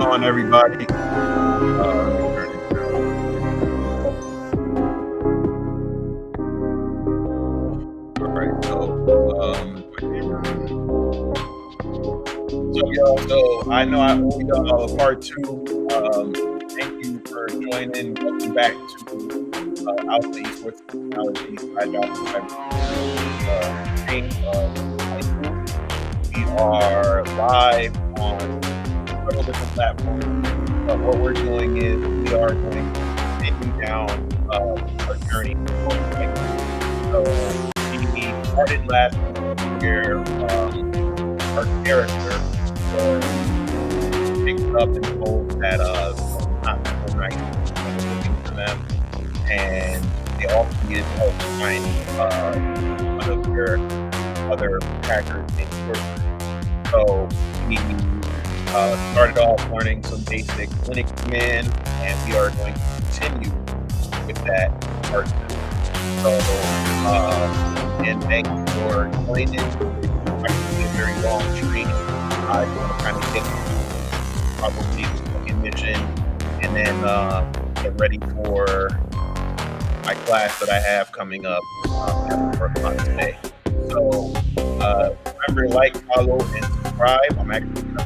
on, everybody? Let me turn it down. All right, my camera. So, y'all, I know I owe y'all a part two. Thank you for joining. Welcome back to Alpha Esports and Technology by Dr. Cybersecurity stream of Haiku. We are live on several different platforms. But what we're doing is we are going to continue down our journey of World of Haiku. So we started last week where our character was picked up and told that not so nice was looking for them, and they also needed help find one of their other hackers named Sorcerer. So we started off learning some basic Linux command, and we are going to continue with that part two. So, and thank you for joining. It's actually a very long stream. I want to kind of get through probably the second mission, and then get ready for my class that I have coming up at work on today. So remember, like, follow, and subscribe. I'm actually going to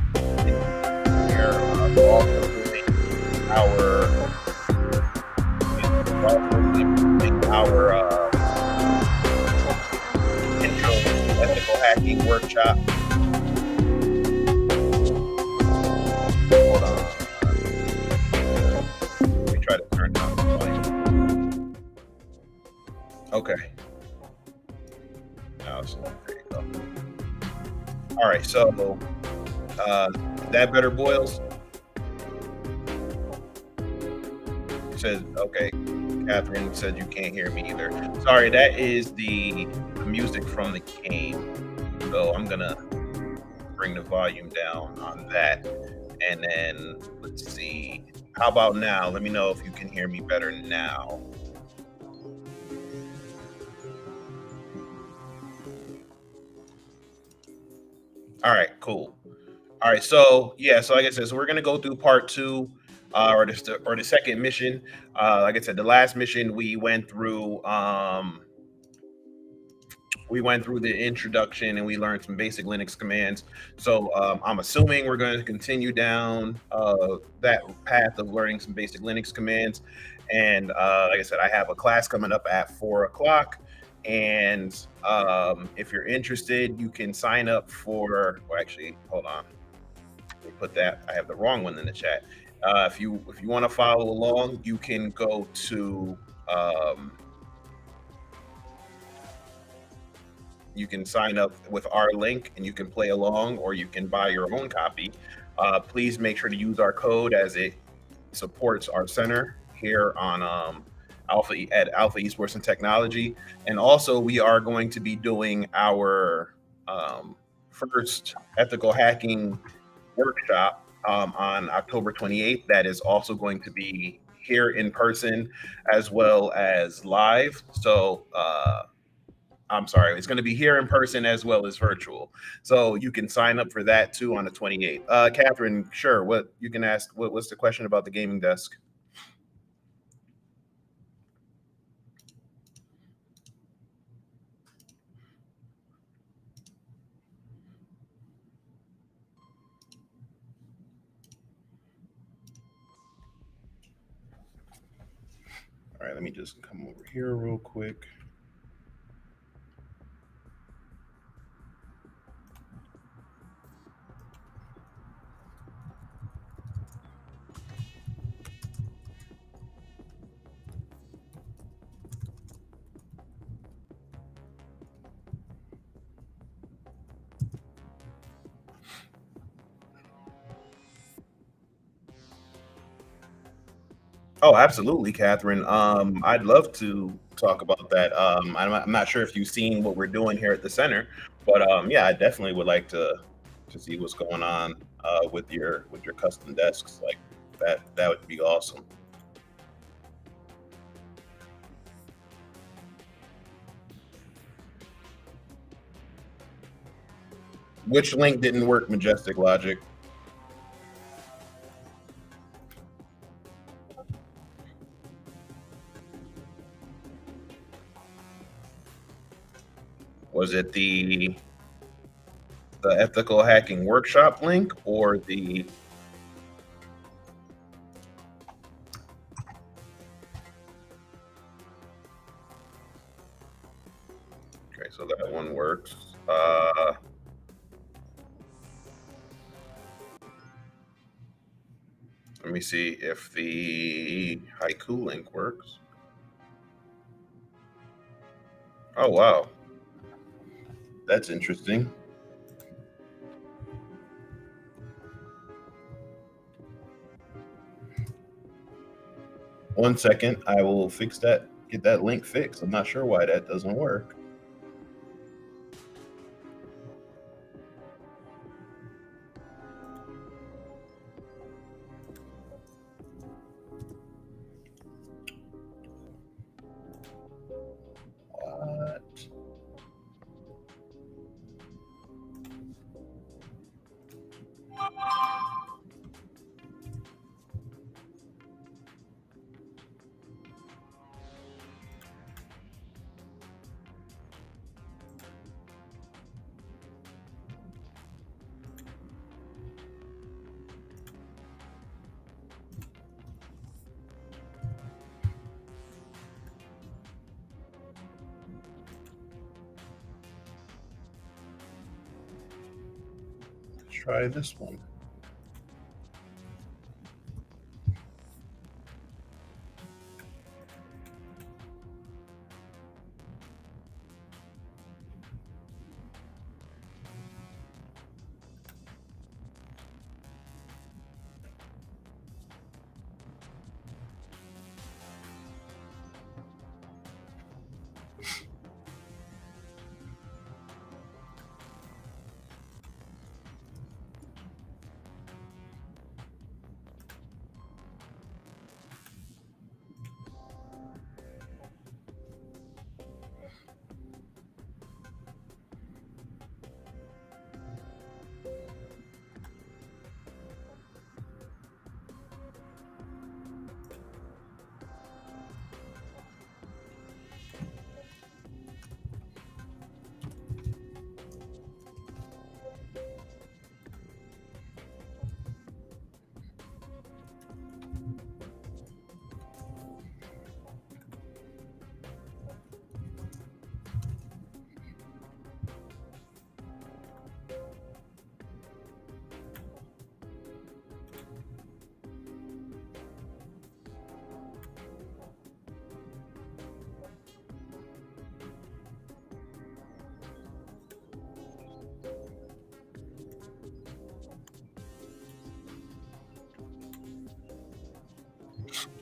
here. We're also doing our intro to ethical hacking workshop. Hold on. Let me try to turn down the volume. Okay. Now, so there you go. All right, so that better, Boils? Says, okay. Catherine said you can't hear me either. Sorry, that is the music from the game. So I'm gonna bring the volume down on that. And then let's see. How about now? Let me know if you can hear me better now. All right, cool. All right, so yeah, so like I said, so we're gonna go through part two, or the second mission. Like I said, the last mission we went through the introduction and we learned some basic Linux commands. So I'm assuming we're going to continue down that path of learning some basic Linux commands. And like I said, I have a class coming up at 4 o'clock. And if you're interested, you can sign up for. Well, actually, hold on. Let me put that. I have the wrong one in the chat. If you want to follow along, you can go to. You can sign up with our link and you can play along, or you can buy your own copy. Please make sure to use our code, as it supports our center here on Alpha Esports and Technology. And also, we are going to be doing our first ethical hacking workshop on October 28th. That is also going to be here in person as well as live. So I'm sorry, it's going to be here in person as well as virtual. So you can sign up for that too on the 28th. Catherine, sure. What you can ask? What's the question about the gaming desk? All right, let me just come over here real quick. Oh, absolutely, Catherine. I'd love to talk about that. I'm not sure if you've seen what we're doing here at the center, but yeah, I definitely would like to see what's going on with your custom desks. Like that would be awesome. Which link didn't work, Majestic Logic? Was it the ethical hacking workshop link or the okay, so that one works. Let me see if the haiku link works. Oh wow. That's interesting. One second, I will fix that, get that link fixed. I'm not sure why that doesn't work. What? Let's try this one.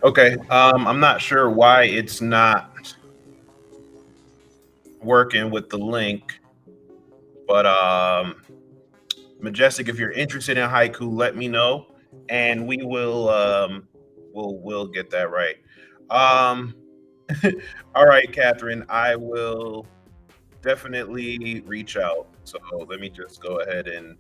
Okay, I'm not sure why it's not working with the link, but Majestic, if you're interested in haiku, let me know, and we will we'll get that right. Um, all right, Catherine, I will definitely reach out. So let me just go ahead and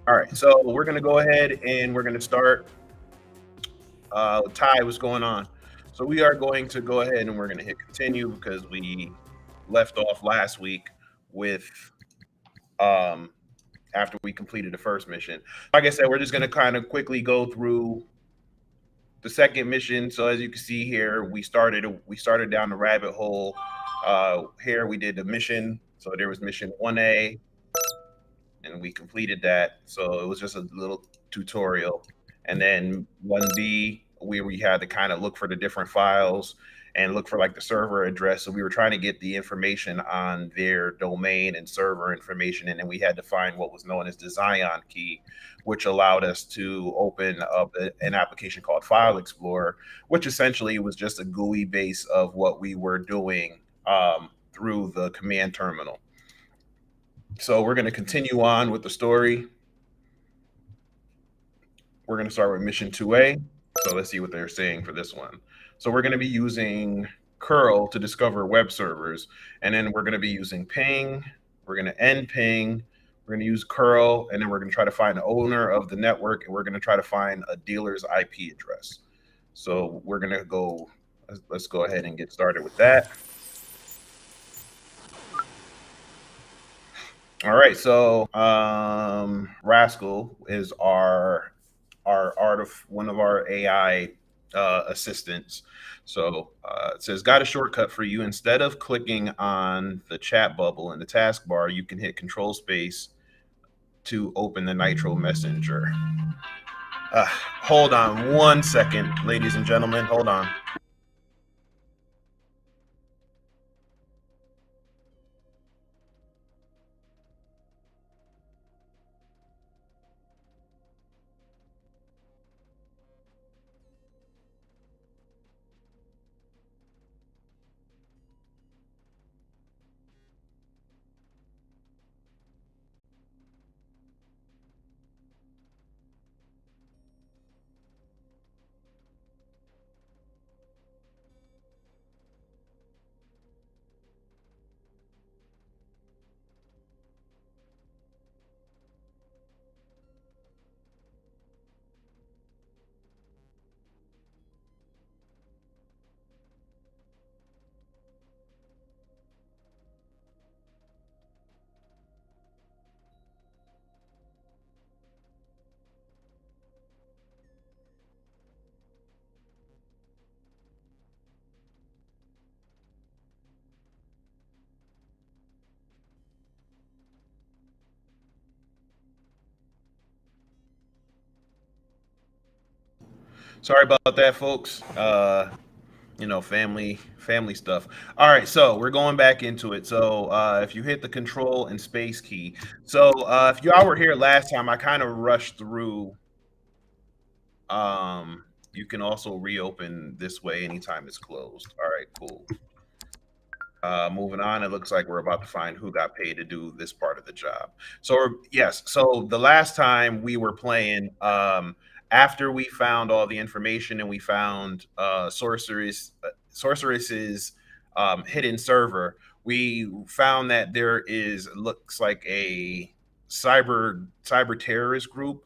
all right. So we're gonna go ahead and we're gonna start. Ty, what's going on? So we are going to go ahead and we're gonna hit continue because we left off last week with um after we completed the first mission. Like I said, we're just gonna kind of quickly go through the second mission. So as you can see here, we started down the rabbit hole. Here we did the mission. So there was mission 1A, and we completed that. So it was just a little tutorial. And then 1B, we had to kind of look for the different files and look for like the server address. So we were trying to get the information on their domain and server information. And then we had to find what was known as the Zion key, which allowed us to open up an application called File Explorer, which essentially was just a GUI base of what we were doing through the command terminal. So we're going to continue on with the story. We're going to start with mission 2A. So let's see what they're saying for this one. So we're going to be using curl to discover web servers. And then we're going to be using ping. We're going to end ping. We're going to use curl, and then we're going to try to find the owner of the network, and we're going to try to find a dealer's IP address. So we're going to go, let's go ahead and get started with that. All right, so Rascal is our one of our AI assistants. So it says, got a shortcut for you. Instead of clicking on the chat bubble in the taskbar, you can hit Control Space to open the Nitro Messenger. Hold on one second, ladies and gentlemen. Hold on. Sorry about that, folks. Family stuff. All right, so we're going back into it. So if you hit the Control and Space key, so if y'all were here last time, I kind of rushed through. Um, you can also reopen this way anytime it's closed. All right, cool. Moving on, it looks like we're about to find who got paid to do this part of the job. So yes, so the last time we were playing, after we found all the information and we found Sorceress's hidden server, we found that there is looks like a cyber terrorist group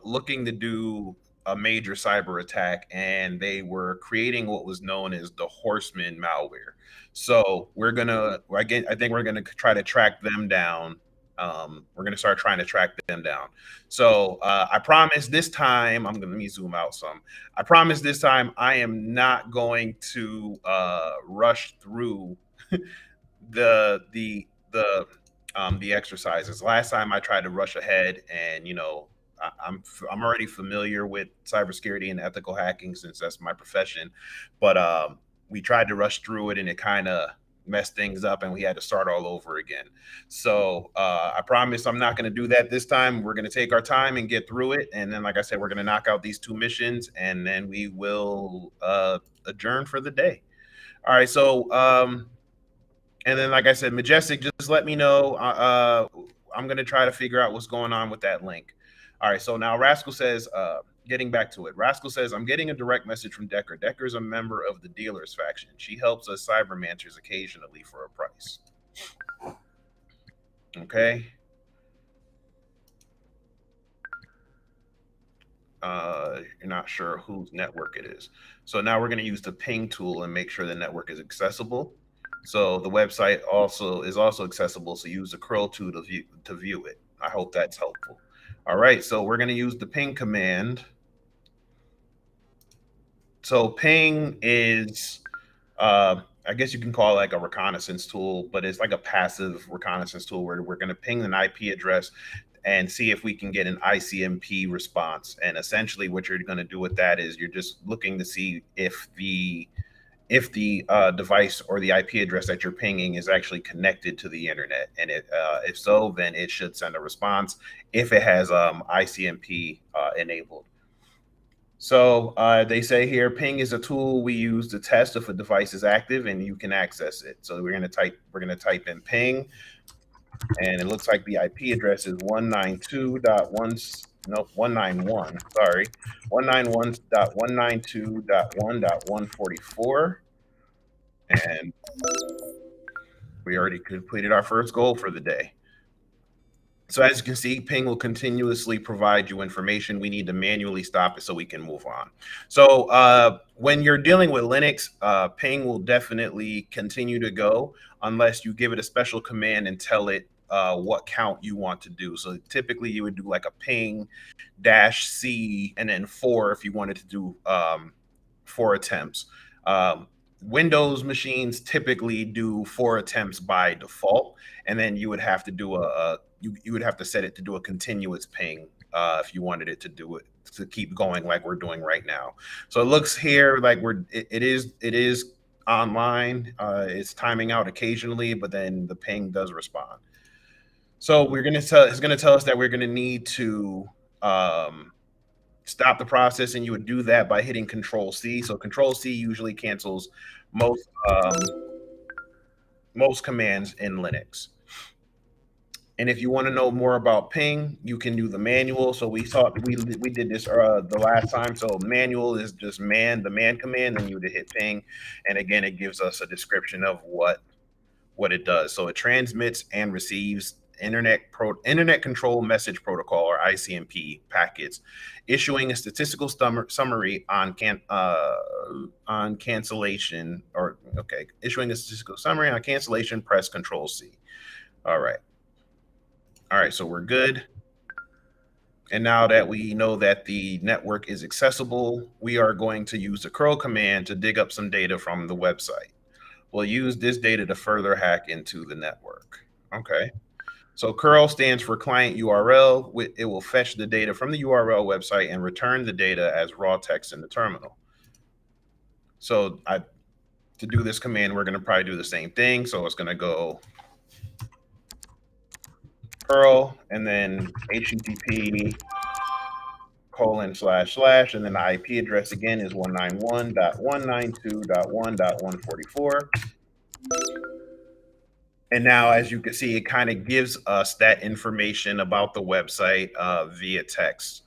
looking to do a major cyber attack, and they were creating what was known as the Horseman malware. So we're gonna again. I think we're gonna try to track them down. We're gonna start trying to track them down. So I promise this time. Let me zoom out some. I promise this time I am not going to rush through the exercises. Last time I tried to rush ahead, and I'm already familiar with cybersecurity and ethical hacking since that's my profession, but we tried to rush through it and it kind of messed things up and we had to start all over again. So I promise I'm not going to do that this time. We're going to take our time and get through it, and then, like I said, we're going to knock out these two missions, and then we will adjourn for the day. All right. So and then, like I said, Majestic, just let me know. I'm going to try to figure out what's going on with that link. All right. So now Rascal says, getting back to it, Rascal says, I'm getting a direct message from Decker. Decker's a member of the dealers faction. She helps us cybermancers occasionally for a price. Okay. You're not sure whose network it is. So now we're going to use the ping tool and make sure the network is accessible. So the website is also accessible. So use the curl tool to view it. I hope that's helpful. All right, so we're going to use the ping command. So ping is, I guess you can call it like a reconnaissance tool, but it's like a passive reconnaissance tool where we're going to ping an IP address and see if we can get an ICMP response. And essentially, what you're going to do with that is you're just looking to see if the device or the IP address that you're pinging is actually connected to the internet, and if so, then it should send a response if it has ICMP enabled. So they say here, ping is a tool we use to test if a device is active and you can access it. So we're going to type in ping, and it looks like the IP address is 191. Sorry, 191.192.1.144. And we already completed our first goal for the day. So as you can see, ping will continuously provide you information. We need to manually stop it so we can move on. So when you're dealing with Linux, ping will definitely continue to go unless you give it a special command and tell it what count you want to do. So typically you would do like a ping dash C and then 4 if you wanted to do 4 attempts. Um, Windows machines typically do 4 attempts by default, and then you would have to do you would have to set it to do a continuous ping if you wanted it to do it to keep going like we're doing right now. So it looks here like it is online. It's timing out occasionally, but then the ping does respond. So it's gonna tell us that we're gonna need to um, stop the process, and you would do that by hitting Control C. So Control C usually cancels most commands in Linux. And if you want to know more about ping, you can do the manual. So we did this the last time. So manual is just the man command, then you would hit ping, and again it gives us a description of what it does. So it transmits and receives internet control message protocol or ICMP packets, issuing a statistical summary on cancellation or okay, issuing a statistical summary on cancellation. Press Control C. All right. All right, so we're good. And now that we know that the network is accessible, we are going to use the curl command to dig up some data from the website. We'll use this data to further hack into the network. Okay. So curl stands for client URL. It will fetch the data from the URL website and return the data as raw text in the terminal. So to do this command, we're going to probably do the same thing. So it's going to go curl and then HTTP :// and then the IP address again is 191.192.1.144. And now, as you can see, it kind of gives us that information about the website via text.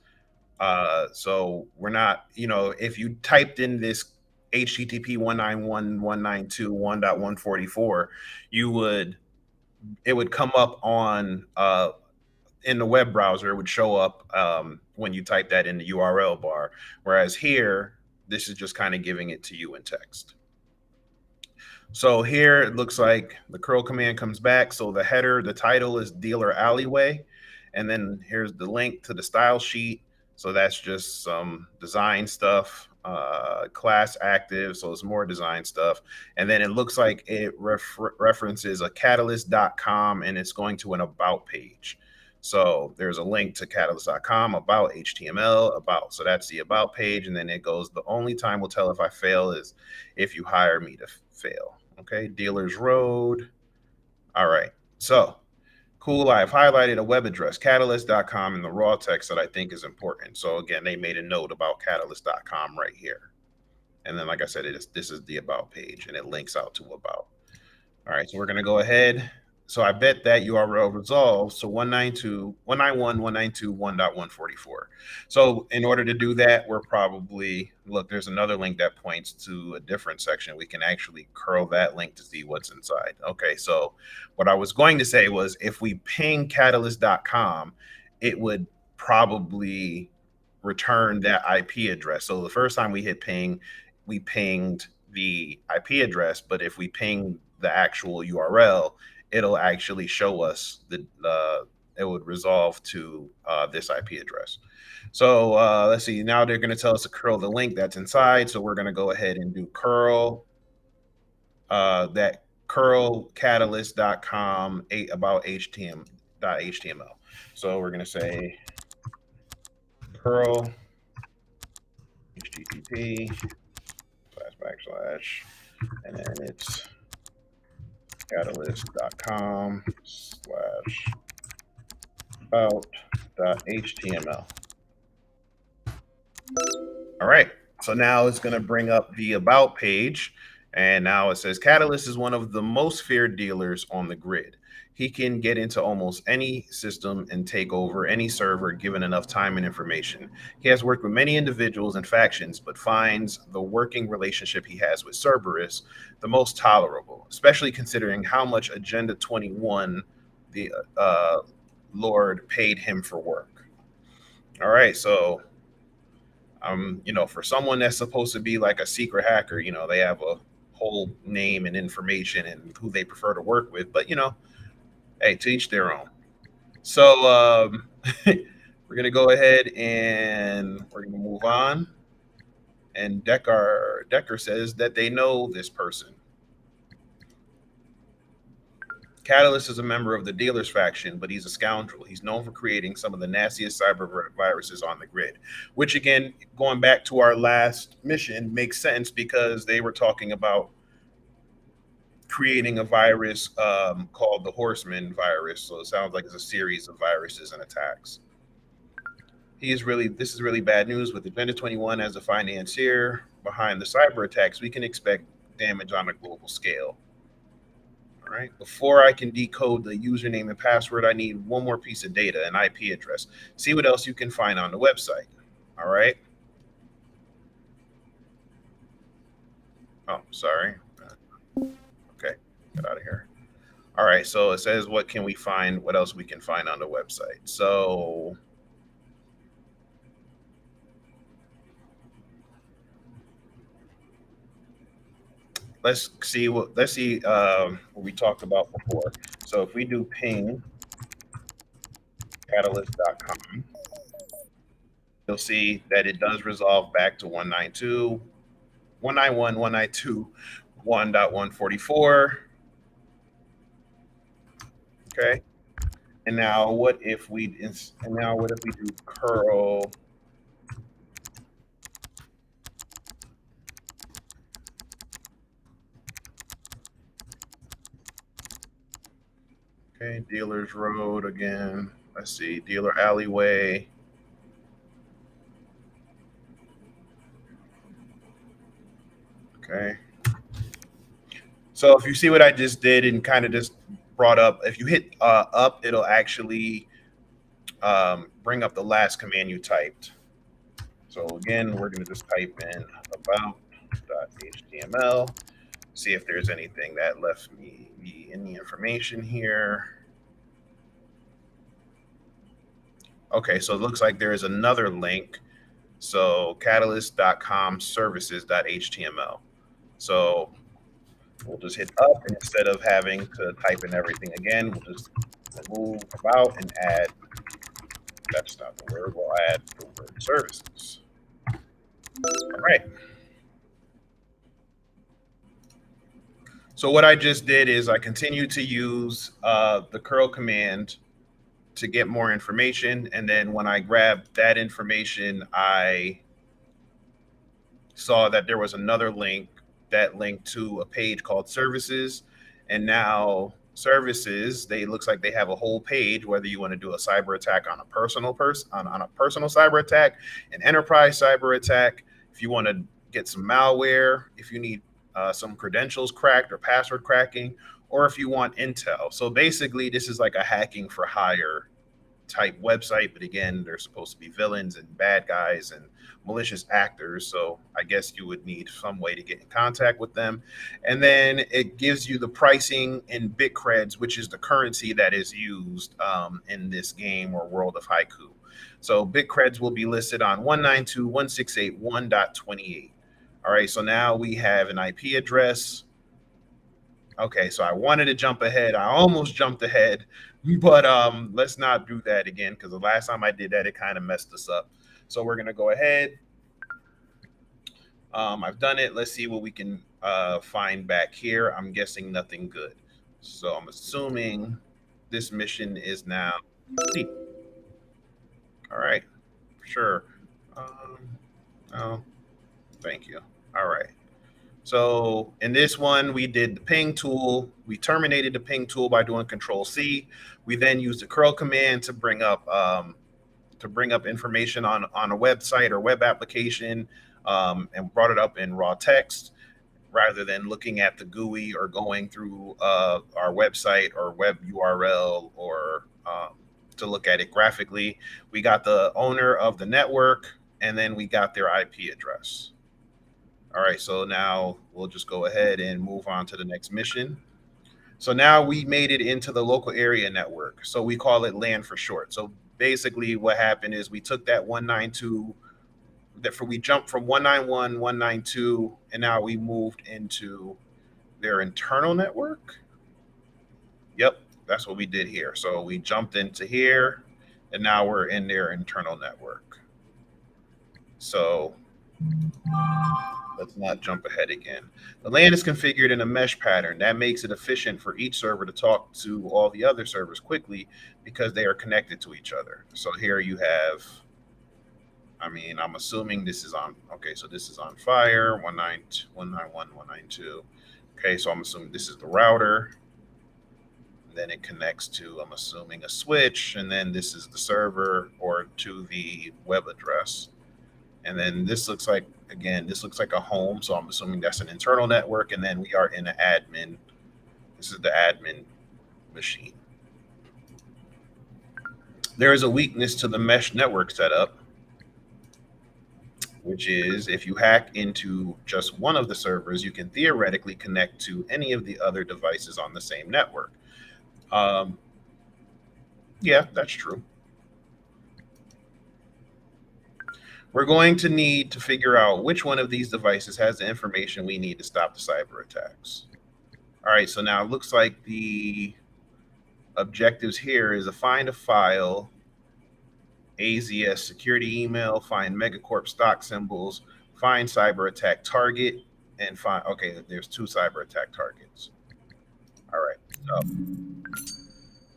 So we're not, if you typed in this HTTP 191.192.1.144, it would come up on in the web browser. It would show up when you type that in the URL bar. Whereas here, this is just kind of giving it to you in text. So here it looks like the curl command comes back. So the header, the title is Dealer Alleyway. And then here's the link to the style sheet. So that's just some design stuff, class active. So it's more design stuff. And then it looks like it references a catalyst.com and it's going to an about page. So there's a link to catalyst.com, about HTML, about. So that's the about page. And then it goes, the only time will tell if I fail is if you hire me to fail. Okay, Dealers Road. All right. So cool. I've highlighted a web address, catalyst.com, in the raw text that I think is important. So again, they made a note about catalyst.com right here. And then, like I said, this is the about page and it links out to about. All right, so we're going to go ahead. So I bet that URL resolves to 192.192.1.144. So in order to do that, we're probably, look, there's another link that points to a different section. We can actually curl that link to see what's inside. Okay, so what I was going to say was if we ping catalyst.com, it would probably return that IP address. So the first time we hit ping, we pinged the IP address, but if we ping the actual URL, it'll actually show us it would resolve to this IP address. So let's see. Now they're going to tell us to curl the link that's inside. So we're going to go ahead and do curl that curl catalyst.com about html.html. So we're going to say curl http // and then it's catalyst.com /about.html. All right, so now it's going to bring up the about page, and now it says Catalyst is one of the most feared dealers on the grid. He can get into almost any system and take over any server given enough time and information. He has worked with many individuals and factions, but finds the working relationship he has with Cerberus the most tolerable, especially considering how much Agenda 21, the lord paid him for work. All right, so for someone that's supposed to be like a secret hacker, they have a whole name and information and who they prefer to work with. But hey, to each their own. So we're gonna go ahead and we're gonna move on. And Decker says that they know this person. Catalyst is a member of the dealers faction, but he's a scoundrel. He's known for creating some of the nastiest cyber viruses on the grid, which again, going back to our last mission, makes sense because they were talking about creating a virus called the Horseman virus. So it sounds like it's a series of viruses and attacks. This is really bad news. With Agenda 21 as a financier behind the cyber attacks, we can expect damage on a global scale. All right. Before I can decode the username and password, I need one more piece of data, an IP address. See what else you can find on the website. All right. Oh, sorry. Okay. Get out of here. All right. So it says, what can we find? What else we can find on the website? So let's see what we talked about before. So if we do ping catalyst.com, you'll see that it does resolve back to 192, 191, 192, 1.144. Okay. And now what if we do curl okay, dealer's road again. Let's see, dealer alleyway. Okay. So if you see what I just did and kind of just brought up, if you hit up, it'll actually bring up the last command you typed. So again, we're going to just type in about.html, see if there's anything that left me any information here. Okay, so it looks like there is another link. So catalyst.com services.html. So we'll just hit up, and instead of having to type in everything again, we'll just remove about and add, that's not the word, we'll add the word services. All right. So what I just did is I continued to use the curl command to get more information. And then when I grabbed that information, I saw that there was another link that linked to a page called services. And now services, they looks like they have a whole page, whether you want to do a cyber attack on a personal on a personal cyber attack, an enterprise cyber attack, if you want to get some malware, if you need some credentials cracked or password cracking, or if you want intel. So basically, this is like a hacking for hire type website, but again, they're supposed to be villains and bad guys and malicious actors. So I guess you would need some way to get in contact with them. And then it gives you the pricing in Bitcreds, which is the currency that is used in this game or World of Haiku. So Bitcreds will be listed on 192.168.1.28. All right, so now we have an IP address. Okay, so I wanted to jump ahead. I almost jumped ahead, but let's not do that again because the last time I did that, it kind of messed us up. So we're gonna go ahead. I've done it. Let's see what we can find back here. I'm guessing nothing good. So I'm assuming this mission is now complete. All right, sure. Oh, thank you. All right. So in this one, we did the ping tool. We terminated the ping tool by doing Control C. We then used the curl command to bring up information on a website or web application, and brought it up in raw text rather than looking at the GUI or going through our website or web URL or to look at it graphically. We got the owner of the network, and then we got their IP address. All right, so now we'll just go ahead and move on to the next mission. So now we made it into the local area network. So we call it LAN for short. So basically, what happened is we took that 192 that for we jumped from 191, 192, and now we moved into their internal network. Yep, that's what we did here. So we jumped into here, and now we're in their internal network. So let's not jump ahead again. The LAN is configured in a mesh pattern. That makes it efficient for each server to talk to all the other servers quickly because they are connected to each other. So here you have, I mean, I'm assuming this is on, okay, so this is on fire, 191, 192. Okay, so I'm assuming this is the router. Then it connects to, I'm assuming, a switch, and then this is the server or to the web address. And then this looks like, again, this looks like a home. So I'm assuming that's an internal network. And then we are in an admin. This is the admin machine. There is a weakness to the mesh network setup, which is if you hack into just one of the servers, you can theoretically connect to any of the other devices on the same network. Yeah, that's true. We're going to need to figure out which one of these devices has the information we need to stop the cyber attacks. All right, so now it looks like the objectives here is to find a file, AZS security email, find Megacorp stock symbols, find cyber attack target, and find, okay, there's 2 cyber attack targets. All right,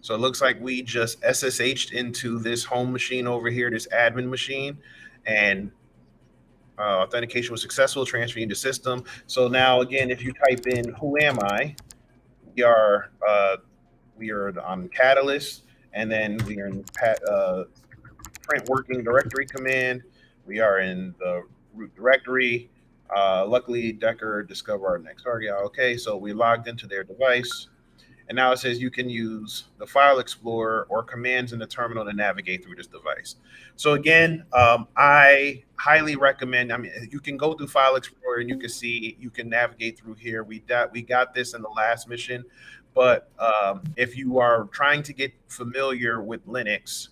so it looks like we just SSH'd into this home machine over here, this admin machine, and authentication was successful, transferring to system. So now again, if you type in "who am I," we are on Catalyst, and then we are in print working directory command. We are in the root directory. Luckily, Decker discovered our next target. Okay, so we logged into their device. And now it says you can use the File Explorer or commands in the terminal to navigate through this device. So again, I highly recommend. I mean, you can go through File Explorer and you can see you can navigate through here. We got this in the last mission, but if you are trying to get familiar with Linux,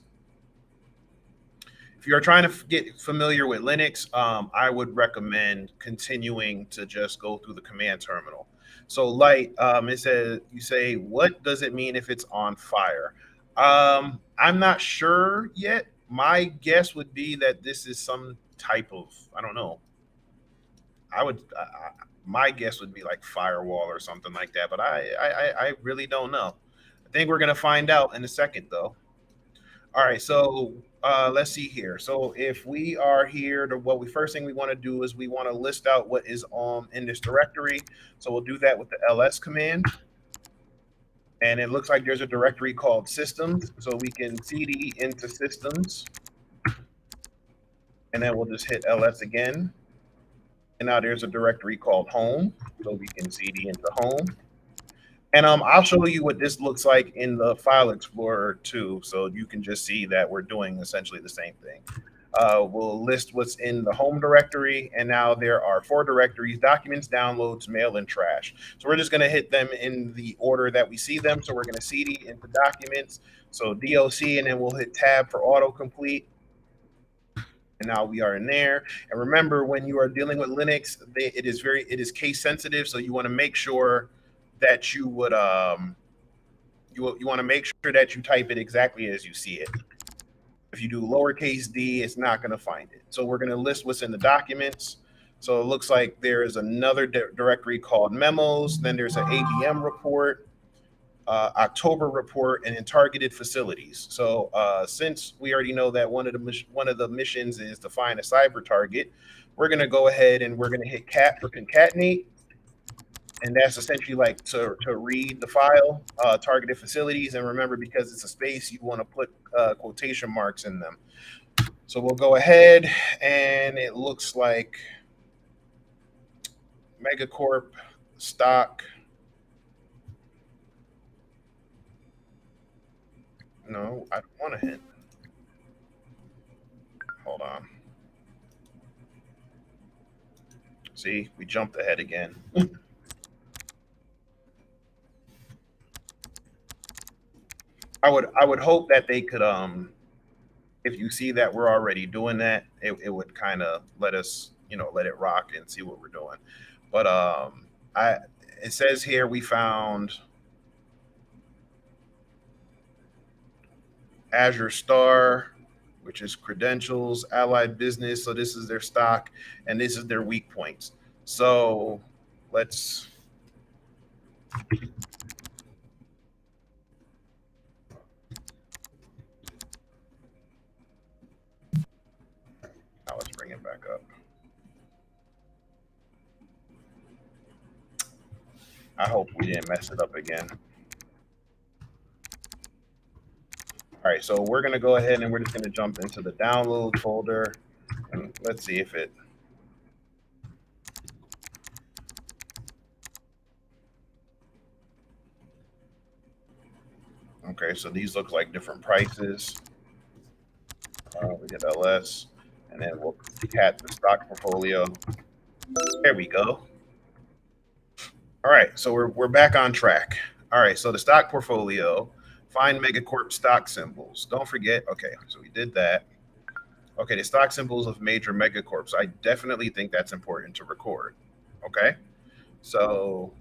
if you're trying to get familiar with Linux, I would recommend continuing to just go through the command terminal. So light, it says, you say, what does it mean if it's on fire? I'm not sure yet. My guess would be that this is some type of, I don't know. My guess would be like firewall or something like that, but I really don't know. I think we're gonna find out in a second, though. All right, so let's see here. So if we are here, what we first thing we want to do is we want to list out what is in this directory. So we'll do that with the ls command. And it looks like there's a directory called systems. So we can cd into systems. And then we'll just hit ls again. And now there's a directory called home. So we can cd into home. And I'll show you what this looks like in the File Explorer too, so you can just see that we're doing essentially the same thing. We'll list what's in the home directory, and now there are 4 directories: documents, downloads, mail, and trash. So we're just going to hit them in the order that we see them. So we're going to cd into documents, so doc, and then we'll hit tab for autocomplete. And now we are in there. And remember, when you are dealing with Linux, it is case sensitive, so you want to make sure that you would you want to make sure that you type it exactly as you see it. If you do lowercase d, it's not going to find it. So we're going to list what's in the documents. So it looks like there is another directory called memos. Then there's an ABM report, October report, and in targeted facilities. So since we already know that one of the missions is to find a cyber target, we're going to go ahead and we're going to hit cat for concatenate. And that's essentially like to read the file, targeted facilities. And remember, because it's a space, you want to put quotation marks in them. So we'll go ahead, and it looks like Megacorp stock. No, I don't want to hit. Hold on. See, we jumped ahead again. I would hope that they could if you see that we're already doing that, it would kind of let us, let it rock and see what we're doing. But I it says here we found Azure Star, which is credentials, Allied Business. So this is their stock, and this is their weak points. So let's let's bring it back up. I hope we didn't mess it up again. All right, so we're gonna go ahead and we're just gonna jump into the download folder, and let's see if it. Okay, so these look like different prices. We did LS, and then we'll cat the stock portfolio. There we go. All right, so we're back on track. All right, so the stock portfolio, find megacorp stock symbols. Don't forget. Okay, so we did that. Okay, the stock symbols of major megacorps. I definitely think that's important to record. Okay, so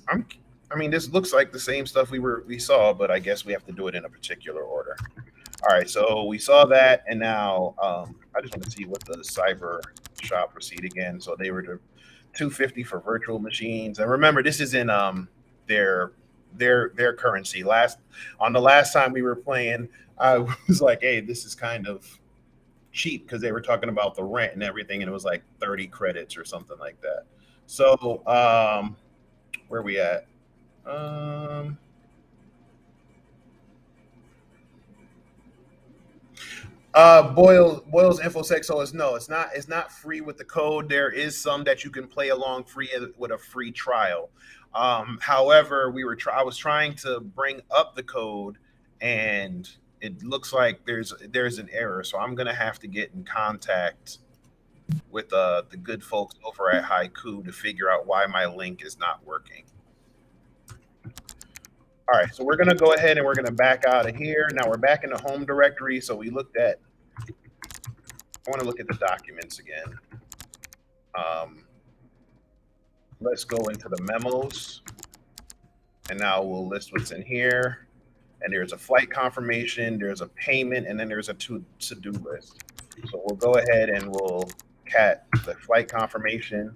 I'm. I mean, this looks like the same stuff we saw, but I guess we have to do it in a particular order. All right, so we saw that, and now I just want to see what the cyber shop receipt again. So they were to 250 for virtual machines, and remember, this is in their their currency. The last time we were playing, I was like, hey, this is kind of cheap because they were talking about the rent and everything, and it was like 30 credits or something like that. So where we at? Um, Boyle's infosec. So it's no, it's not free with the code. There is some that you can play along free with a free trial. However, I was trying to bring up the code, and it looks like there's an error. So I'm gonna have to get in contact with the good folks over at Haiku to figure out why my link is not working. All right, so we're gonna go ahead and we're gonna back out of here. Now we're back in the home directory. So we looked at. I want to look at the documents again. Um, let's go into the memos, and now we'll list what's in here. And there's a flight confirmation, there's a payment, and then there's a to-do list. So we'll go ahead and we'll cat the flight confirmation.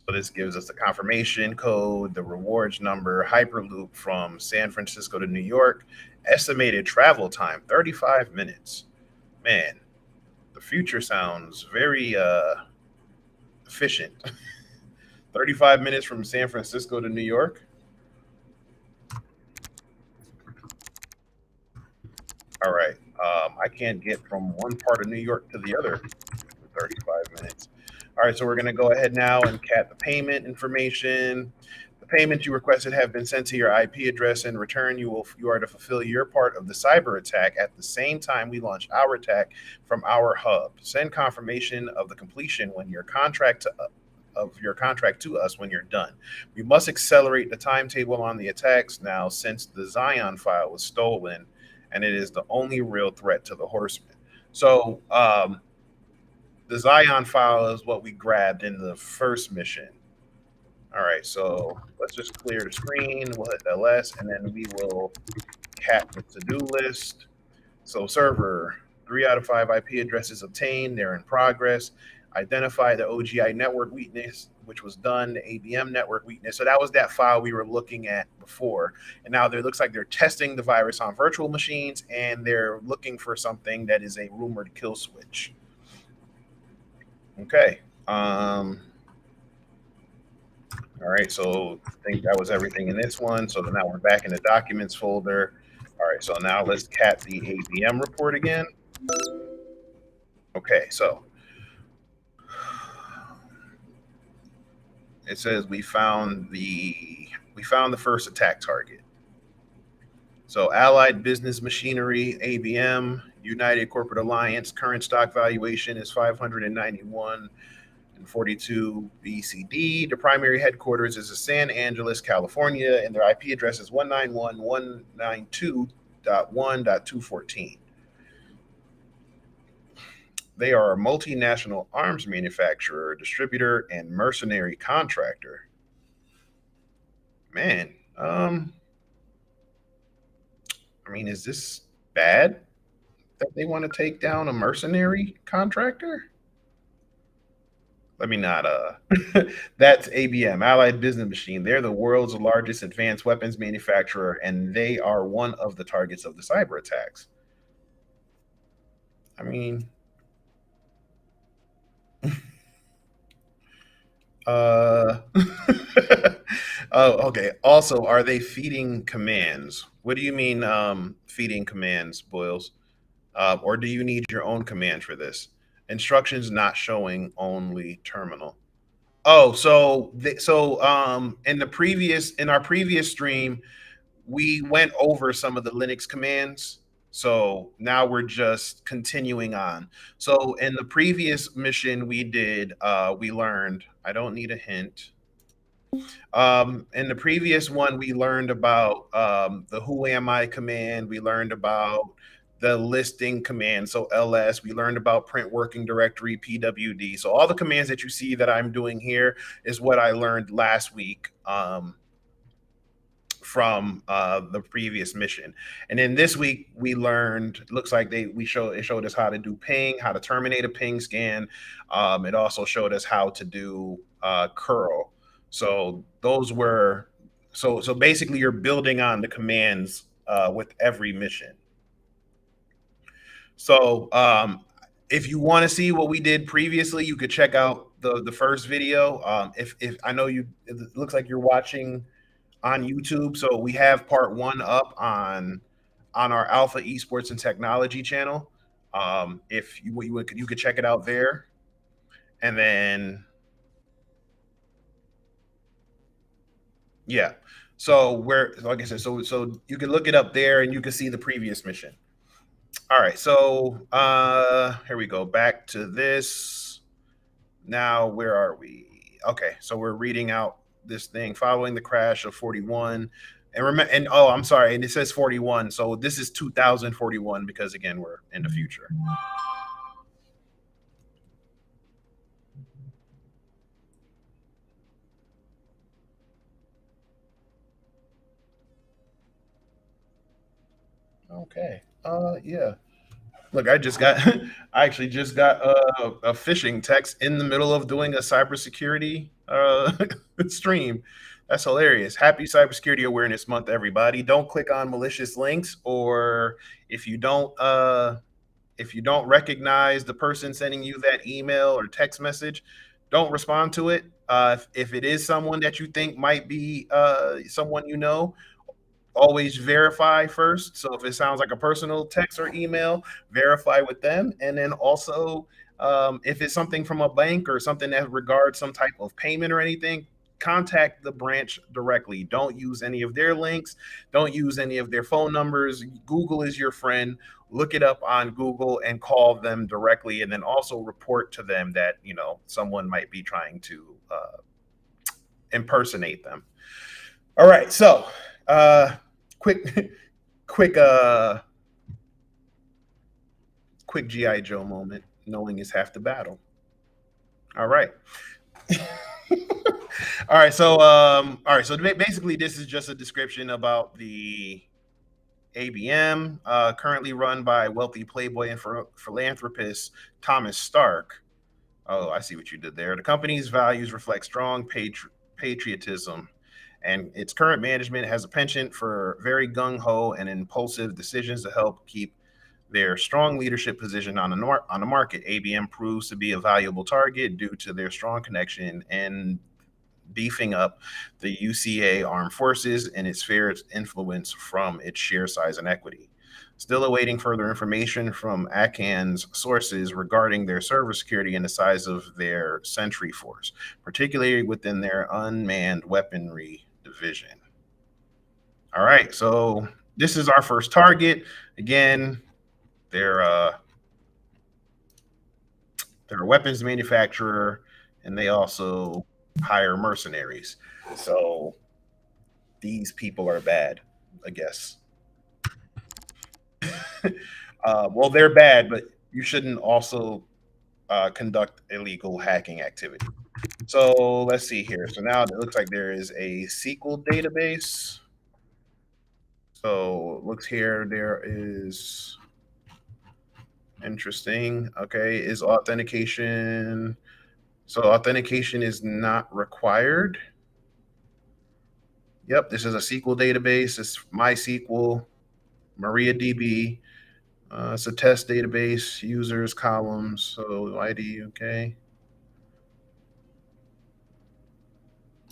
So this gives us the confirmation code, the rewards number, Hyperloop from San Francisco to New York, estimated travel time 35 minutes. Man, the future sounds very efficient. 35 minutes from San Francisco to New York. All right. I can't get from one part of New York to the other in 35 minutes. All right, so we're going to go ahead now and cat the payment information. The payment you requested have been sent to your IP address. In return, you are to fulfill your part of the cyber attack at the same time we launch our attack from our hub. Send confirmation of the completion when your contract to us when you're done. We must accelerate the timetable on the attacks now since the Zion file was stolen and it is the only real threat to the Horsemen. So the Zion file is what we grabbed in the first mission. All right, so let's just clear the screen. We'll hit LS, and then we will cat the to-do list. So server, 3 out of 5 IP addresses obtained. They're in progress. Identify the OGI network weakness, which was done, the ABM network weakness. So that was that file we were looking at before. And now it looks like they're testing the virus on virtual machines, and they're looking for something that is a rumored kill switch. Okay. All right, so I think that was everything in this one. So now we're back in the documents folder. All right, so now let's cat the ABM report again. Okay, so it says we found the first attack target. So Allied Business Machinery, ABM, United Corporate Alliance, current stock valuation is 591 In 42 BCD, the primary headquarters is in San Angeles, California, and their IP address is 191.192.1.214. They are a multinational arms manufacturer, distributor, and mercenary contractor. Man, I mean, is this bad that they want to take down a mercenary contractor? Let me not That's ABM, Allied Business Machine. They're the world's largest advanced weapons manufacturer, and they are one of the targets of the cyber attacks. I mean, uh oh, okay. Also, are they feeding commands? What do you mean feeding commands, Boils? Or do you need your own command for this? Instructions not showing only terminal. Oh, in our previous stream, we went over some of the Linux commands. So now we're just continuing on. So in the previous mission we learned, I don't need a hint. In the previous one, we learned about the who am I command. We learned about the listing command. So ls, we learned about print working directory, pwd. So all the commands that you see that I'm doing here is what I learned last week. From the previous mission. And then this week we learned, looks like it showed us how to do ping, how to terminate a ping scan. It also showed us how to do curl. So those were so basically you're building on the commands with every mission. So if you want to see what we did previously, you could check out the first video. If I know it looks like you're watching on YouTube. So we have part one up on our Alpha Esports and Technology channel. If you could check it out there, and then yeah. So where, like I said, so you can look it up there, and you can see the previous mission. All right, so here we go. Back to this. Now, where are we? Okay, so we're reading out this thing following the crash of 41. And remember, and oh, I'm sorry, and it says 41. So this is 2041 because again, we're in the future. Okay. Yeah. Look, I actually just got a phishing text in the middle of doing a cybersecurity stream. That's hilarious. Happy Cybersecurity Awareness Month, everybody. Don't click on malicious links, or if you don't recognize the person sending you that email or text message, don't respond to it. If it is someone that you think might be someone you know, always verify first. So if it sounds like a personal text or email, verify with them. And then also, if it's something from a bank or something that regards some type of payment or anything, contact the branch directly. Don't use any of their links. Don't use any of their phone numbers. Google is your friend. Look it up on Google and call them directly. And then also report to them that, someone might be trying to impersonate them. All right. So, quick quick quick GI Joe moment. Knowing is half the battle. All right. All right, so basically this is just a description about the ABM, currently run by wealthy playboy and philanthropist Thomas Stark. Oh, I see what you did there. The company's values reflect strong patriotism, and its current management has a penchant for very gung-ho and impulsive decisions to help keep their strong leadership position on the market. ABM proves to be a valuable target due to their strong connection and beefing up the UCA armed forces and its sphere of influence from its sheer size and equity. Still awaiting further information from ACAN's sources regarding their server security and the size of their sentry force, particularly within their unmanned weaponry division. All right, so this is our first target. Again, they're a weapons manufacturer. and they also hire mercenaries. So these people are bad, I guess. Well, they're bad, but you shouldn't also conduct illegal hacking activity. So let's see here. So now it looks like there is a SQL database. So looks here, there is interesting. Okay, is authentication. So authentication is not required. Yep, this is a SQL database. It's MySQL, MariaDB. It's a test database, users, columns. So ID, okay.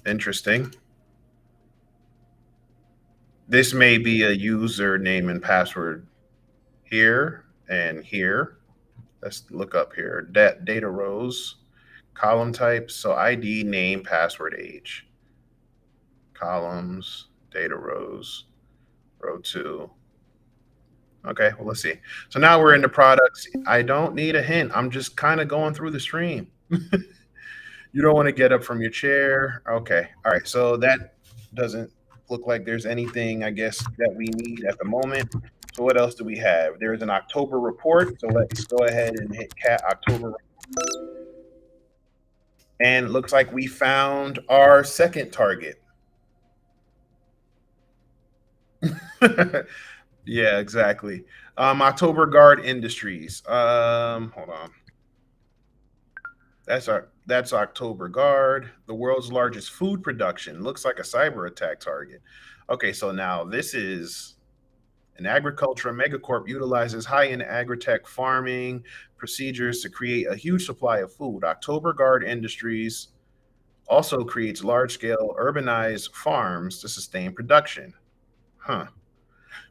Interesting. This may be a username and password here and here. Let's look up here. Data rows, column types. So ID, name, password, age. Columns, data rows, row two. Okay, well, let's see. So now we're into products. I don't need a hint. I'm just kind of going through the stream. You don't want to get up from your chair. Okay. All right. So that doesn't look like there's anything, I guess, that we need at the moment. So what else do we have? There's an October report. So let's go ahead and hit cat October. And it looks like we found our second target. Yeah, exactly. October Guard Industries. Hold on. That's October Guard, the world's largest food production. Looks like a cyber attack target. Okay, so now this is an agriculture megacorp utilizes high-end agritech farming procedures to create a huge supply of food. October Guard Industries also creates large-scale urbanized farms to sustain production. Huh.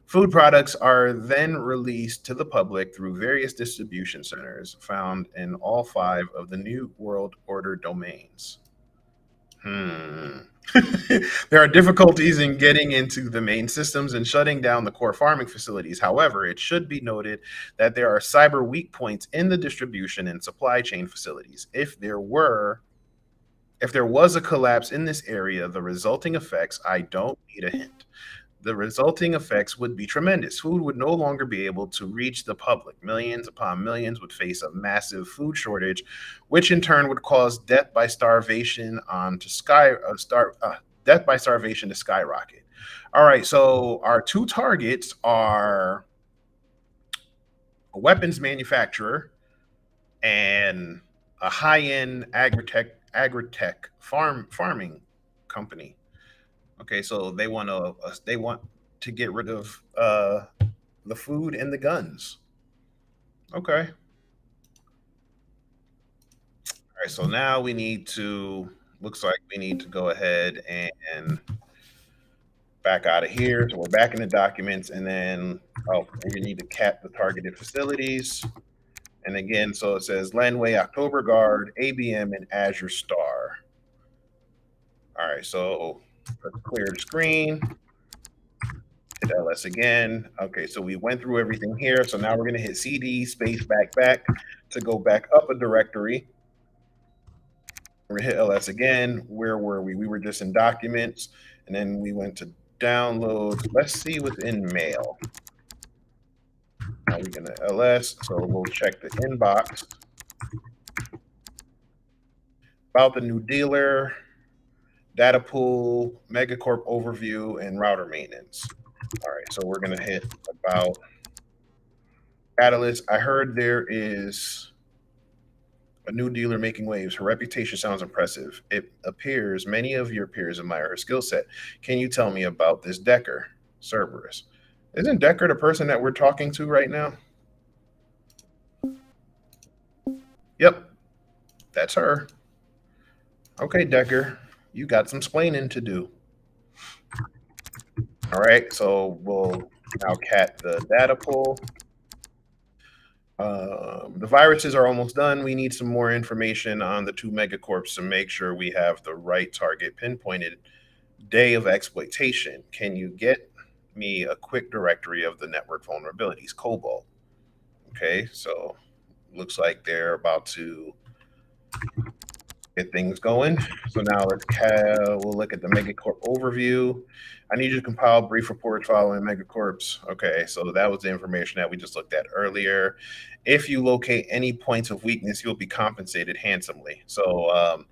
Food products are then released to the public through various distribution centers found in all five of the New World Order domains. Hmm. There are difficulties in getting into the main systems and shutting down the core farming facilities. However, it should be noted that there are cyber weak points in the distribution and supply chain facilities. If there was a collapse in this area, the resulting effects, I don't need a hint. The resulting effects would be tremendous. Food would no longer be able to reach the public. Millions upon millions would face a massive food shortage, which in turn would cause death by starvation death by starvation to skyrocket. All right, so our two targets are a weapons manufacturer and a high-end agritech farming company. Okay, so they want to get rid of the food and the guns. Okay. All right. So now we need to. Looks like we need to go ahead and back out of here. So we're back in the documents, and then we need to cap the targeted facilities. And again, so it says Landway, October Guard, ABM, and Azure Star. All right. So let's clear the screen. Hit LS again. Okay, so we went through everything here. So now we're going to hit CD space back to go back up a directory. We're going to hit LS again. Where were we? We were just in documents, and then we went to downloads. Let's see what's in mail. Now we're going to LS, so we'll check the inbox. About the new dealer, data pool, megacorp overview, and router maintenance. All right, so we're going to hit about Catalyst. I heard there is a new dealer making waves. Her reputation sounds impressive. It appears many of your peers admire her skill set. Can you tell me about this Decker, Cerberus? Isn't Decker the person that we're talking to right now? Yep, that's her. Okay, Decker, you got some splaining to do. All right, so we'll now cat the data pool. The viruses are almost done. We need some more information on the two megacorps to make sure we have the right target pinpointed. Day of exploitation. Can you get me a quick directory of the network vulnerabilities? Cobalt. Okay, so looks like they're about to Get things going. So now we'll look at the Megacorp overview. I need you to compile brief reports following Megacorp's. Okay, so that was the information that we just looked at earlier. If you locate any points of weakness, you'll be compensated handsomely. So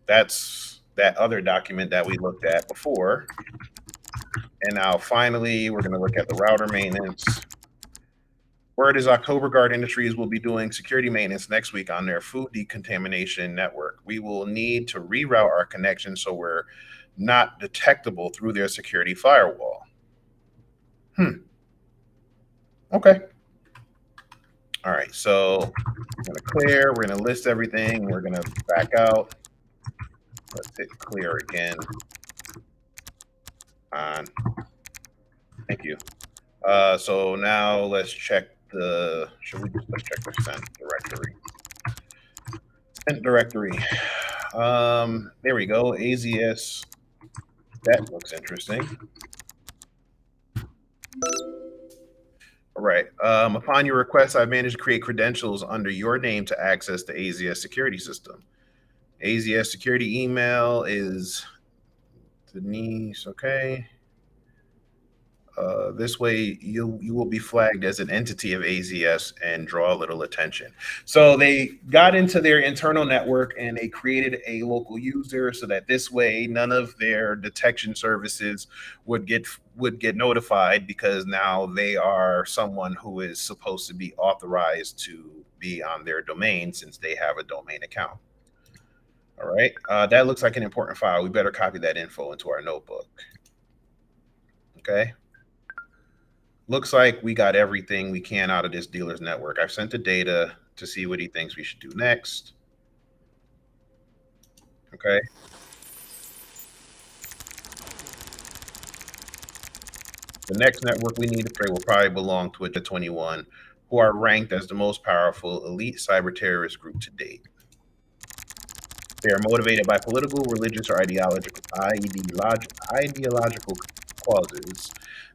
that's that other document that we looked at before. And now finally, we're going to look at the router maintenance. Word is October Guard Industries will be doing security maintenance next week on their food decontamination network. We will need to reroute our connection so we're not detectable through their security firewall. Okay. All right, so we're going to clear. We're going to list everything. We're going to back out. Let's hit clear again. On. Thank you. So now let's check let's check the sent directory. Sent directory. There we go. AZS. That looks interesting. All right. Upon your request, I've managed to create credentials under your name to access the AZS security system. AZS security email is Denise. Okay. This way, you will be flagged as an entity of AZS and draw a little attention. So they got into their internal network and they created a local user so that this way, none of their detection services would get notified, because now they are someone who is supposed to be authorized to be on their domain since they have a domain account. All right, that looks like an important file. We better copy that info into our notebook. Okay. Looks like we got everything we can out of this dealer's network. I've sent the data to see what he thinks we should do next. Okay. The next network we need to pray will probably belong to a 21, who are ranked as the most powerful elite cyber terrorist group to date. They are motivated by political, religious, or ideological causes.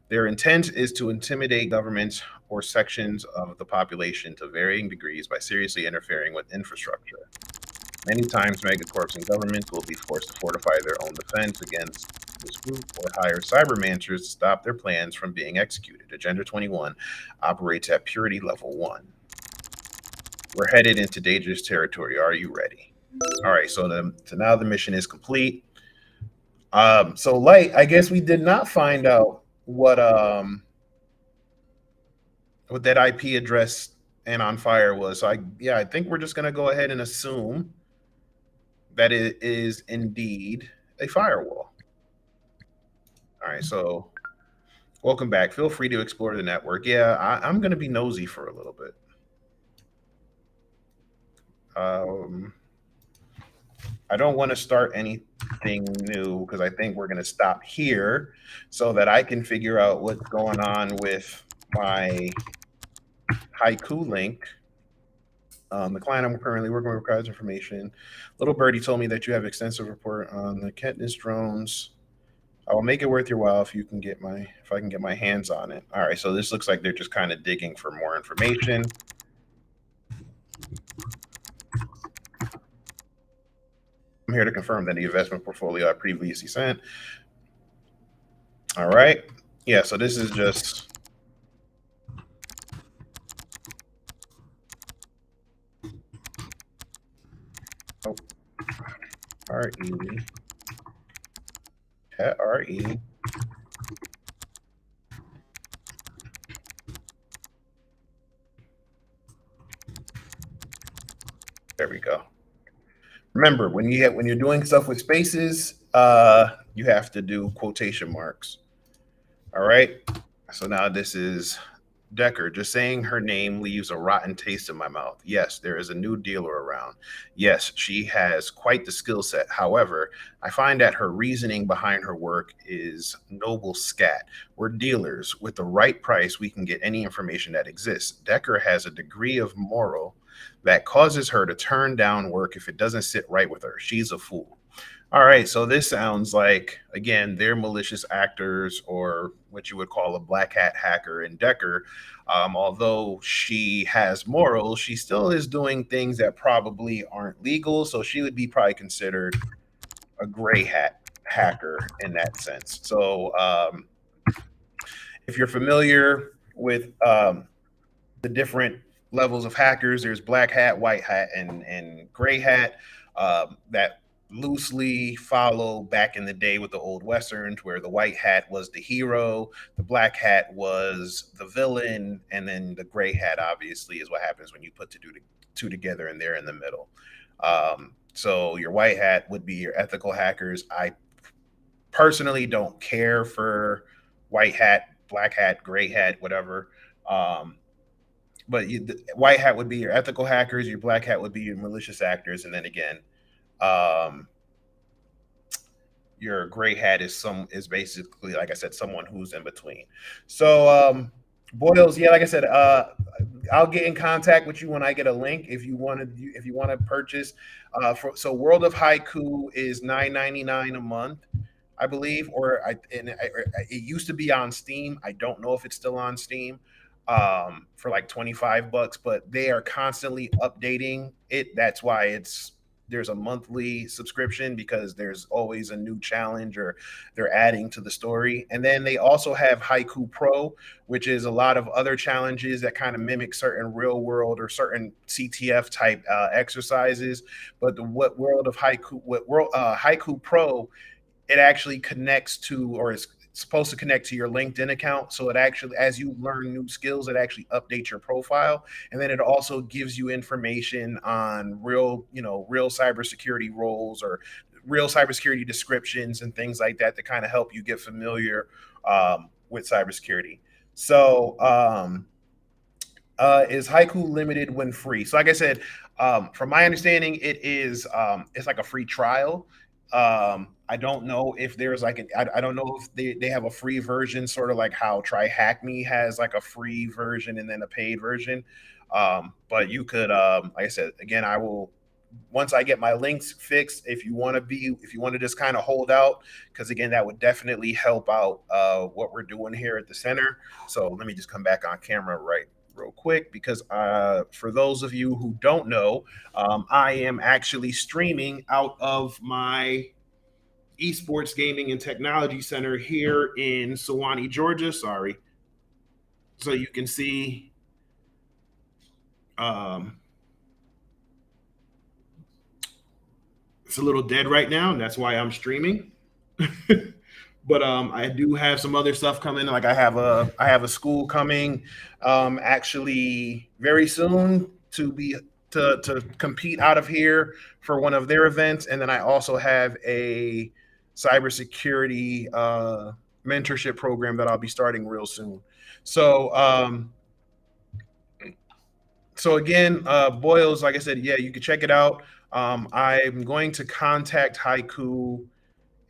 Their intent is to intimidate governments or sections of the population to varying degrees by seriously interfering with infrastructure. Many times, megacorps and governments will be forced to fortify their own defense against this group or hire cybermancers to stop their plans from being executed. Agenda 21 operates at purity level 1. We're headed into dangerous territory. Are you ready? All right, so now the mission is complete. So Light, I guess we did not find out what that IP address and on fire was. So I think we're just gonna go ahead and assume that it is indeed a firewall. All right, so welcome back. Feel free to explore the network. Yeah, I'm gonna be nosy for a little bit. I don't want to start anything new because I think we're going to stop here so that I can figure out what's going on with my Haiku link. The client I'm currently working with requires information. Little Birdie told me that you have extensive report on the Katniss drones. I will make it worth your while if I can get my hands on it. All right, so this looks like they're just kind of digging for more information. I'm here to confirm that the investment portfolio I previously sent. All right. Yeah, so this is just RE. RE. There we go. Remember, when you're doing stuff with spaces, you have to do quotation marks. All right. So now this is Decker. Just saying her name leaves a rotten taste in my mouth. Yes, there is a new dealer around. Yes, she has quite the skill set. However, I find that her reasoning behind her work is noble scat. We're dealers. With the right price, we can get any information that exists. Decker has a degree of moral that causes her to turn down work if it doesn't sit right with her. She's a fool. All right, so this sounds like again they're malicious actors, or what you would call a black hat hacker in Decker. Although she has morals, she still is doing things that probably aren't legal. So she would be probably considered a gray hat hacker in that sense. So if you're familiar with the different levels of hackers. There's black hat, white hat, and gray hat that loosely follow back in the day with the old westerns, where the white hat was the hero, the black hat was the villain, and then the gray hat obviously is what happens when you put two together and they're in the middle. So your white hat would be your ethical hackers. I personally don't care for white hat, black hat, gray hat, whatever. Um, but the white hat would be your ethical hackers, your black hat would be your malicious actors, and then again, um, your gray hat is basically, like I said, someone who's in between. So Boils, yeah, like I said, I'll get in contact with you when I get a link if you want to purchase. So World of Haiku is $9.99 a month. I believe, it used to be on Steam. I don't know if it's still on Steam for like 25 bucks, but they are constantly updating it. That's why there's a monthly subscription, because there's always a new challenge or they're adding to the story. And then they also have Haiku Pro, which is a lot of other challenges that kind of mimic certain real world or certain CTF type exercises. But what World of Haiku, what World Haiku Pro, it actually connects to, or is supposed to connect to, your LinkedIn account. So it actually, as you learn new skills, it actually updates your profile. And then it also gives you information on real cybersecurity roles or real cybersecurity descriptions and things like that to kind of help you get familiar with cybersecurity. So, is Haiku limited when free? So, like I said, from my understanding, it's like a free trial. I don't know if there's like I don't know if they have a free version, sort of like how Try Hack Me has like a free version and then a paid version. But you could, like I said, again, I will, once I get my links fixed, if you want to just kind of hold out, because again, that would definitely help out what we're doing here at the center. So let me just come back on camera real quick, because for those of you who don't know, I am actually streaming out of my Esports Gaming and Technology Center here in Sewanee, Georgia. Sorry. So you can see, um, it's a little dead right now, and that's why I'm streaming. But I do have some other stuff coming. Like I have a school coming actually very soon to compete out of here for one of their events, and then I also have a cybersecurity mentorship program that I'll be starting real soon. So again, Boils, like I said, yeah, you can check it out. I'm going to contact Haiku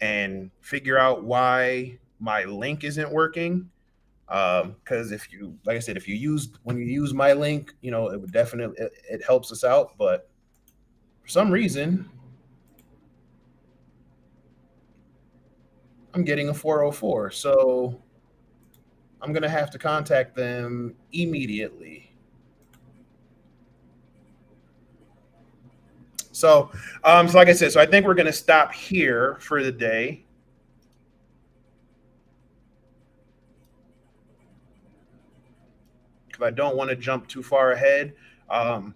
and figure out why my link isn't working. Because if you, like I said, if you use when you use my link, it would definitely it helps us out. But for some reason, I'm getting a 404, so I'm gonna have to contact them immediately. So like I said, so I think we're gonna stop here for the day. Because I don't want to jump too far ahead. Um,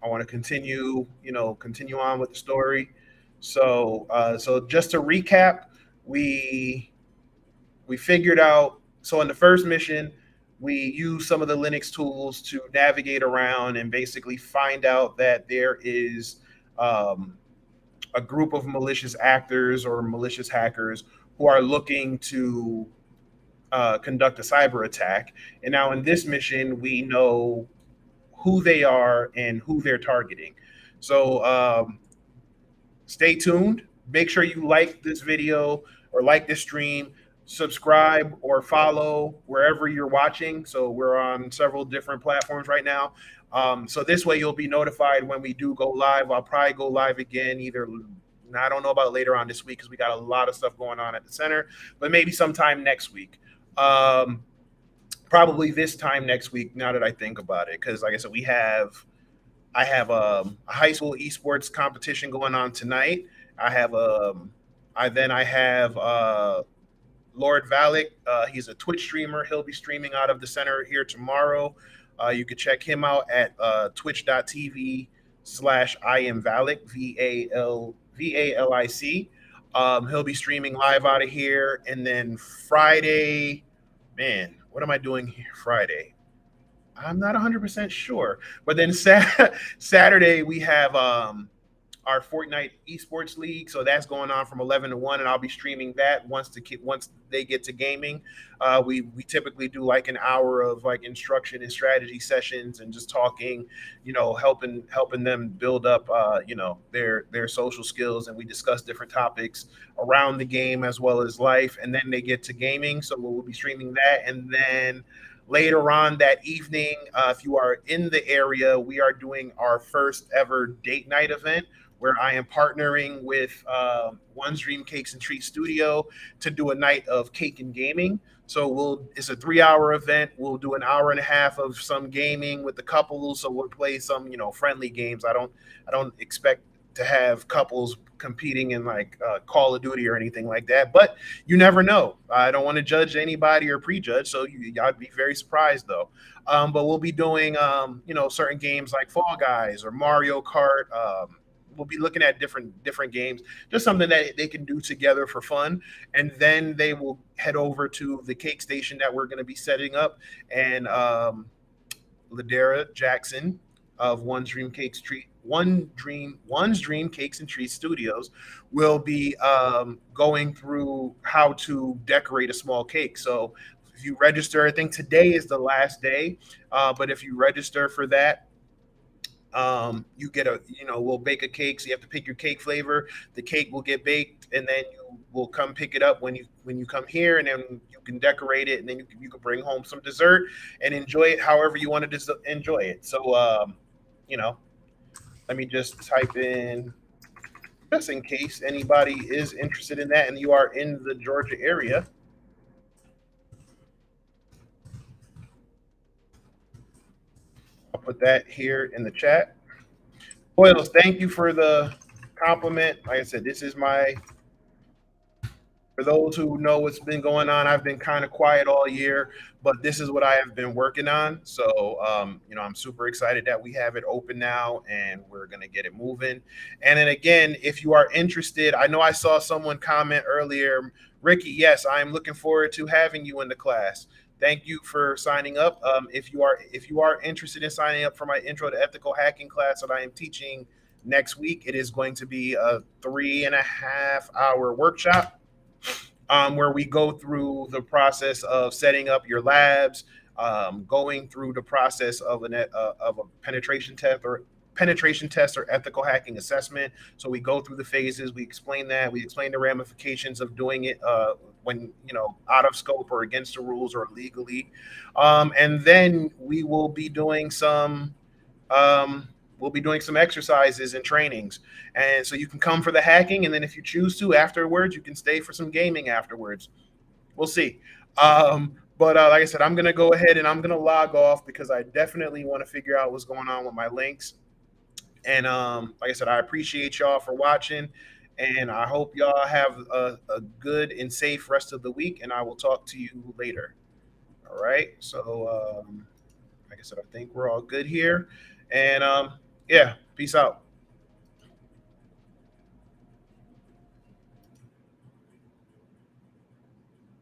I want to continue on with the story. So just to recap, we we figured out. So in the first mission, we used some of the Linux tools to navigate around and basically find out that there is um, a group of malicious actors or malicious hackers who are looking to conduct a cyber attack. And now in this mission, we know who they are and who they're targeting. So stay tuned. Make sure you like this video or like this stream, subscribe or follow wherever you're watching. So we're on several different platforms right now. So this way you'll be notified when we do go live. I'll probably go live again either Now I don't know about later on this week because we got a lot of stuff going on at the center, but maybe sometime next week. Um, Probably this time next week. Now that I think about it, because like I said, I have a high school esports competition going on tonight. I have I have Lord Valak. He's a Twitch streamer. He'll be streaming out of the center here tomorrow. You can check him out at twitch.tv/ I am Valak, VALIC. He'll be streaming live out of here. And then Friday, man, what am I doing here Friday? I'm not 100% sure. But then Saturday, we have our Fortnite Esports League. So that's going on from 11 to 1, and I'll be streaming that once they get to gaming. We typically do like an hour of like instruction and strategy sessions and just talking, helping them build up, their social skills, and we discuss different topics around the game as well as life. And then they get to gaming, so we'll be streaming that, and then later on that evening, if you are in the area, we are doing our first ever date night event where I am partnering with One's Dream Cakes and Treats Studio to do a night of cake and gaming. So it's a 3 hour event. We'll do an hour and a half of some gaming with the couples. So we'll play some, friendly games. I don't expect to have couples competing in like Call of Duty or anything like that, but you never know. I don't want to judge anybody or prejudge, so I'd be very surprised though. But we'll be doing, certain games like Fall Guys or Mario Kart. We'll be looking at different games, just something that they can do together for fun, and then they will head over to the cake station that we're going to be setting up, and Ladera Jackson of One's Dream Cakes and Treats Studios will be going through how to decorate a small cake. So if you register, I think today is the last day, but if you register for that, you get we'll bake a cake. So you have to pick your cake flavor. The cake will get baked, and then you will come pick it up when you come here, and then you can decorate it, and then you can bring home some dessert and enjoy it however you want to enjoy it. So you know, let me just type in, just in case anybody is interested in that and you are in the Georgia area. I'll put that here in the chat. Boyles, thank you for the compliment. Like I said, this is my, for those who know what's been going on, I've been kind of quiet all year, but this is what I have been working on. So, I'm super excited that we have it open now and we're going to get it moving. And then again, if you are interested, I know I saw someone comment earlier, Ricky, yes, I'm looking forward to having you in the class. Thank you for signing up. If you are interested in signing up for my intro to ethical hacking class that I am teaching next week, it is going to be a 3.5 hour workshop, where we go through the process of setting up your labs, going through the process of a penetration test or ethical hacking assessment. So we go through the phases. We explain that. We explain the ramifications of doing it when out of scope or against the rules or illegally, and then we'll be doing some exercises and trainings. And so you can come for the hacking, and then if you choose to afterwards, you can stay for some gaming afterwards. We'll see. But like I said, I'm going to go ahead and I'm going to log off because I definitely want to figure out what's going on with my links. And like I said, I appreciate y'all for watching, and I hope y'all have a good and safe rest of the week, and I will talk to you later. All right. So, like I said, I think we're all good here. And yeah, peace out.